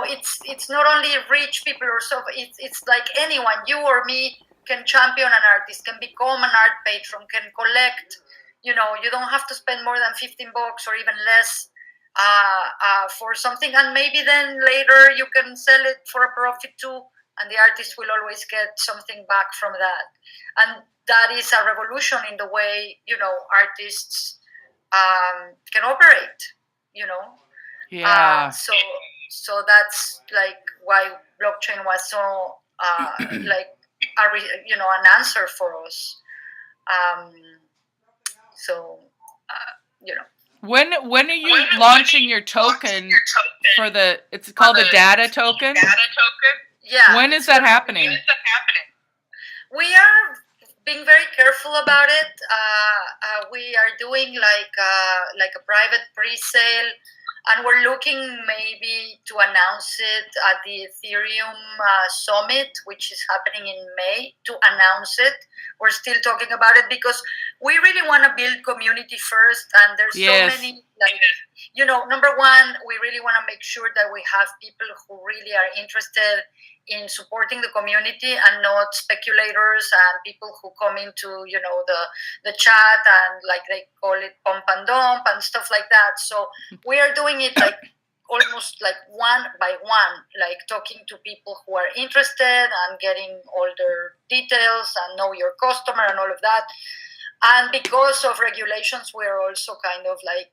it's not only rich people or so. It's like anyone, you or me, can champion an artist, can become an art patron, can collect. You don't have to spend more than $15 or even less for something, and maybe then later you can sell it for a profit too, and the artist will always get something back from that. And that is a revolution in the way artists can operate. Yeah. So that's like why blockchain was so like an answer for us. So When are you launching your token for it's called the DADA token? Yeah. When is that happening? We are being very careful about it. We are doing like a private pre-sale, and we're looking maybe to announce it at the Ethereum Summit, which is happening in May, to announce it. We're still talking about it because we really want to build community first, and there's so many, number one, we really want to make sure that we have people who really are interested in supporting the community and not speculators and people who come into the chat and like they call it pump and dump and stuff like that. So we are doing it like almost like one by one, like talking to people who are interested and getting all their details and know your customer and all of that. And because of regulations, we're also kind of like,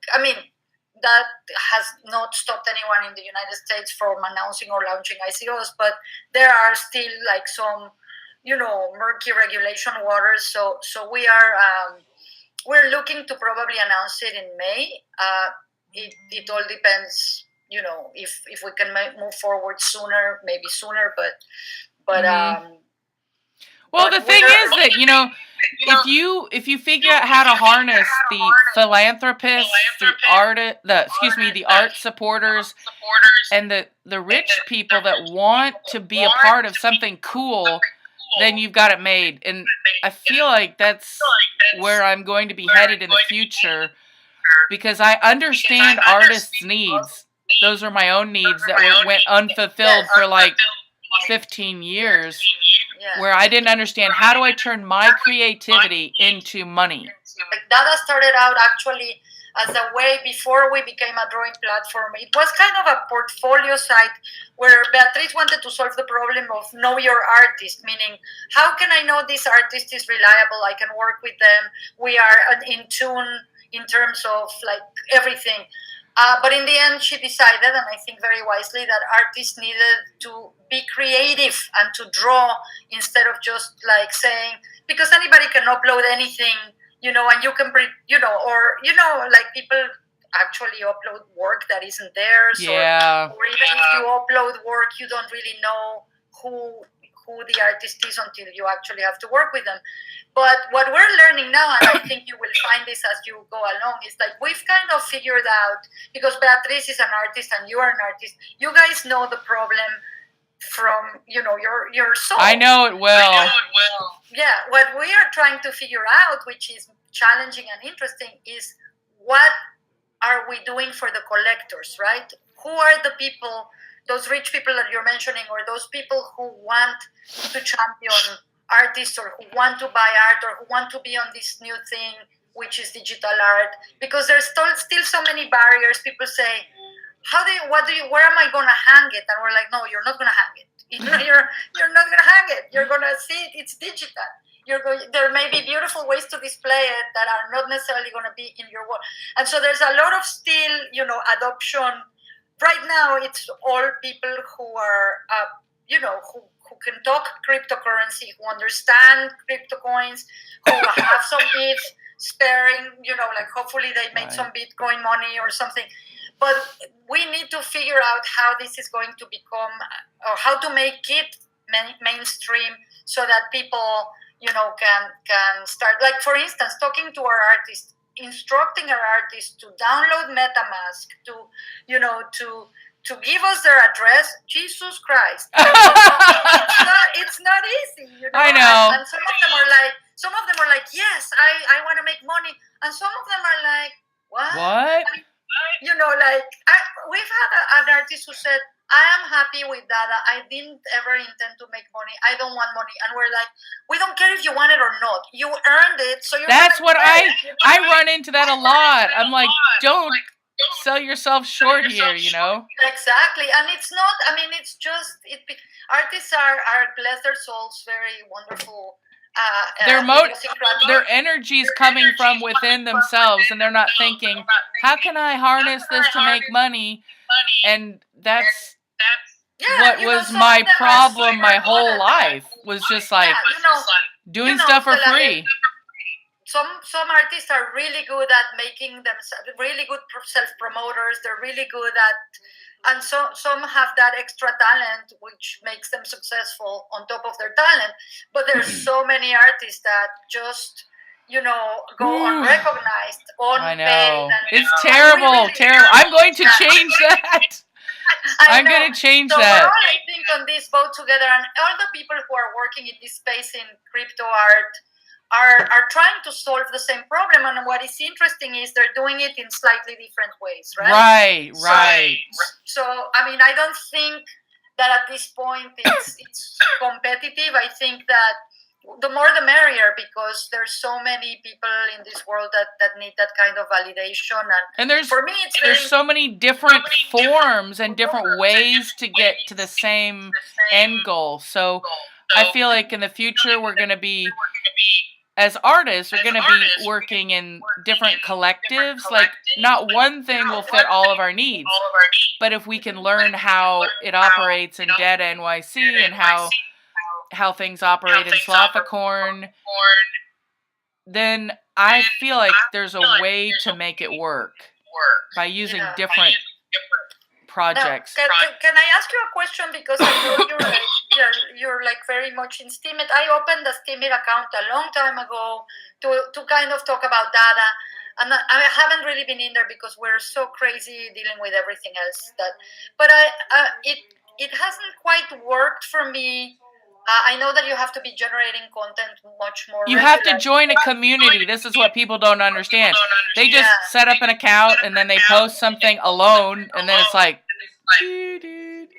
that has not stopped anyone in the United States from announcing or launching ICOs, but there are still like some, murky regulation waters. So we are we're looking to probably announce it in May. It all depends, if we can move forward sooner, maybe sooner, but well, the thing is that if you figure out how to harness the philanthropists, the art supporters, and the rich people that want to be a part of something cool, then you've got it made. And I feel like that's where I'm going to be headed in the future, because I understand artists' needs. Those are my own needs that went unfulfilled for like 15 years. Where I didn't understand, how do I turn my creativity into money? DADA started out actually as a way, before we became a drawing platform, it was kind of a portfolio site where Beatriz wanted to solve the problem of know your artist, meaning how can I know this artist is reliable, I can work with them, we are in tune in terms of like everything. But in the end, she decided, and I think very wisely, that artists needed to be creative and to draw instead of just like saying, because anybody can upload anything, and you can, like people actually upload work that isn't theirs. Yeah. Or even if you upload work, you don't really know who the artist is until you actually have to work with them. But what we're learning now, and I think you will find this as you go along, is like we've kind of figured out, because Beatriz is an artist and you are an artist, you guys know the problem from, your soul. I know it well. Yeah, what we are trying to figure out, which is challenging and interesting, is what are we doing for the collectors, right? Who are the people, those rich people that you're mentioning, or those people who want to champion artists, or who want to buy art, or who want to be on this new thing, which is digital art? Because there's still so many barriers. People say, where am I going to hang it? And we're like, no, you're not going to hang it. You're not going to hang it. You're going to see it. It's digital. There may be beautiful ways to display it that are not necessarily going to be in your wall. And so there's a lot of still, adoption. Right now, it's all people who are, who can talk cryptocurrency, who understand crypto coins, who have some ETH sparing, like hopefully they made some Bitcoin money or something. But we need to figure out how this is going to become, or how to make it mainstream, so that people, can start. Like, for instance, talking to our artists, instructing our artists to download MetaMask, to give us their address. Jesus Christ! It's not easy. I know. And some of them are like, yes, I want to make money, and some of them are like, what? What? We've had an artist who said, I am happy with DADA. I didn't ever intend to make money. I don't want money. And we're like, we don't care if you want it or not. You earned it, so you're That's what I run into that a lot. I'm like, don't sell yourself short here, you know? Exactly. And it's not, I mean, it's just, artists are bless their souls, very wonderful. Their energy is coming from within themselves, and they're not thinking, how can I harness this to make money? And that's what was my problem my whole life, was just like doing stuff for free. Some artists are really good at making themselves, really good self-promoters. They're really good at, and some have that extra talent which makes them successful on top of their talent. But there's so many artists that just, go unrecognized, unpaid. I know. It's terrible, terrible. I'm going to change that. I'm going to change that. We're all, I think, on this boat together, and all the people who are working in this space in crypto art are trying to solve the same problem. And what is interesting is they're doing it in slightly different ways, right? Right. So I mean, I don't think that at this point it's competitive. I think that the more the merrier, because there's so many people in this world that need that kind of validation. And there's, for me, there's so many different forms and different ways to get to the same end goal. So I feel like in the future we're going to be, as artists, we're going to be working in different collectives. Like, not one thing will fit all of our needs, but if we can learn how it operates in DADA.nyc and how things operate in Slothicorn, then I feel like there's a way to make it work by using different projects. Now, can I ask you a question? Because I know you're like very much in Steemit. I opened a Steemit account a long time ago to kind of talk about DADA, and I haven't really been in there because we're so crazy dealing with everything else. But it hasn't quite worked for me. I know that you have to be generating content much more. You have to join a community. This is what people don't understand. They just set up an account and then they post something alone, and then it's like,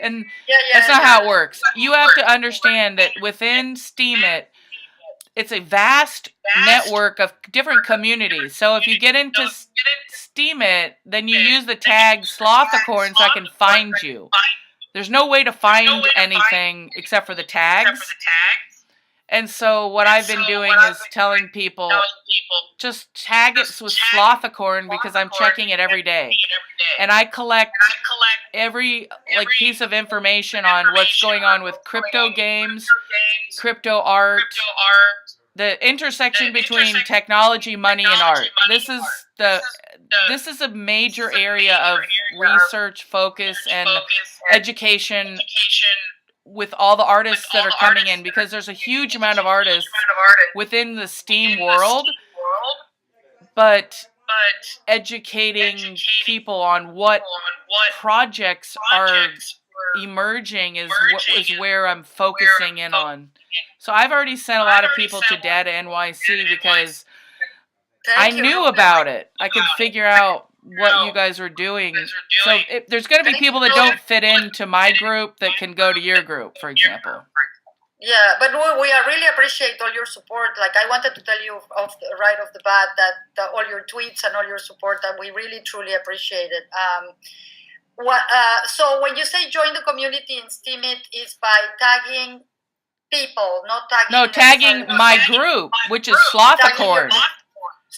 and that's not how it works. You have to understand that within Steemit, it's a vast network of different communities. So if you get into Steemit, then you use the tag Slothicorn so I can find you. There's no way to find anything except for the tags. And so what I've been doing is telling people, just tag it with Slothicorn, because I'm checking it every day. And I collect every piece of information on what's going on with crypto games, crypto art, the intersection between technology, money, and art. This is a major area of research, focus, and education with all the artists that are coming in, because there's a huge amount of artists within the Steem world, but educating people on what projects are emerging is where I'm focusing in on. So I've already sent a lot of people to DADA.nyc because I knew about it. I could figure out what you guys were doing. So there's going to be people that don't fit into my group that can go to your group, for example. Yeah, but we really appreciate all your support. Like, I wanted to tell you right off the bat that all your tweets and all your support, that we really, truly appreciate it. So when you say join the community in Steemit, is by tagging people, not tagging... No, tagging my group, which is Slothicorn.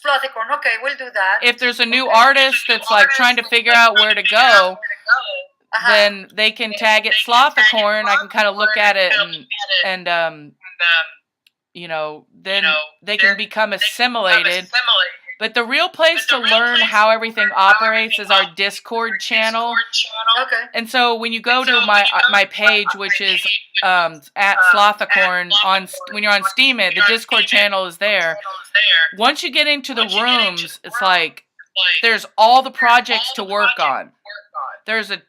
Slothicorn, okay, we'll do that. If there's a new artist that's like trying to figure out where to go, then they can tag it Slothicorn. I can kind of look at it and then they can become assimilated. But the real place to learn how everything operates is our Discord channel. Okay. And so when you go to my page, which is at Slothicorn, when you're on Steemit, the Discord channel is there. Once you get into the rooms, it's like there's all the projects to work on. There's a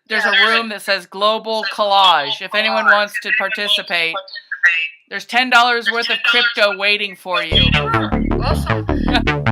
room that says Global Collage. If anyone wants to participate, there's $10 worth of crypto waiting for you. Awesome.